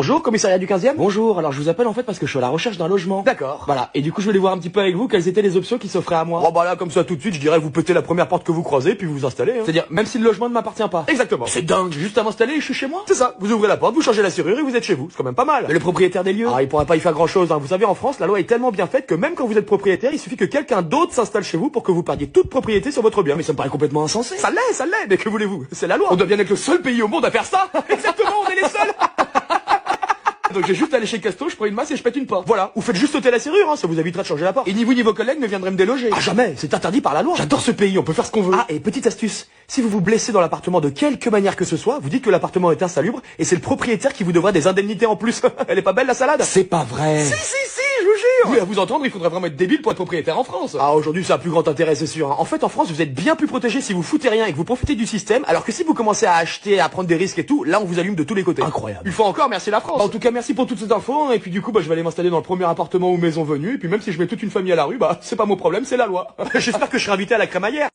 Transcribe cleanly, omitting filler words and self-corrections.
Bonjour, commissariat du 15e. Bonjour, alors je vous appelle en fait parce que je suis à la recherche d'un logement. D'accord. Voilà, et du coup je voulais voir un petit peu avec vous quelles étaient les options qui s'offraient à moi. Bon bah là, comme ça tout de suite, je dirais vous pétez la première porte que vous croisez, puis vous vous installez. Hein. C'est-à-dire, même si le logement ne m'appartient pas. Exactement. C'est dingue, j'ai juste à m'installer et je suis chez moi. C'est ça, vous ouvrez la porte, vous changez la serrure et vous êtes chez vous. C'est quand même pas mal. Mais le propriétaire des lieux. Ah, il pourra pas y faire grand chose, hein. Vous savez, en France, la loi est tellement bien faite que même quand vous êtes propriétaire, il suffit que quelqu'un d'autre s'installe chez vous pour que vous perdiez toute propriété sur votre bien. Mais ça me paraît complètement insensé. Ça l'est, mais que voulez-vous? C'est la loi. On doit bien être le seul pays au monde à faire ça. Exactement, on est les seuls. Donc j'ai juste à aller chez Casto, je prends une masse et je pète une porte. Voilà. Ou faites juste sauter la serrure, hein, ça vous évitera de changer la porte. Et ni vous ni vos collègues ne viendraient me déloger. Ah jamais, c'est interdit par la loi. J'adore ce pays, on peut faire ce qu'on veut. Ah, et petite astuce, si vous vous blessez dans l'appartement de quelque manière que ce soit, vous dites que l'appartement est insalubre et c'est le propriétaire qui vous devra des indemnités en plus. Elle est pas belle la salade? C'est pas vrai. Si, je vous jure. Oui, à vous entendre, il faudrait vraiment être débile pour être propriétaire en France. Ah, aujourd'hui, ça a plus grand intérêt, c'est sûr. Hein. En fait, en France, vous êtes bien plus protégé si vous foutez rien et que vous profitez du système, alors que si vous commencez à acheter, à prendre des risques et tout, là, on vous allume de tous les côtés. Incroyable. Une fois encore, merci la France. Bah, en tout cas, merci pour toutes ces infos, hein, et puis du coup, bah, je vais aller m'installer dans le premier appartement ou maison venue, et puis même si je mets toute une famille à la rue, bah, c'est pas mon problème, c'est la loi. J'espère que je serai invité à la crémaillère.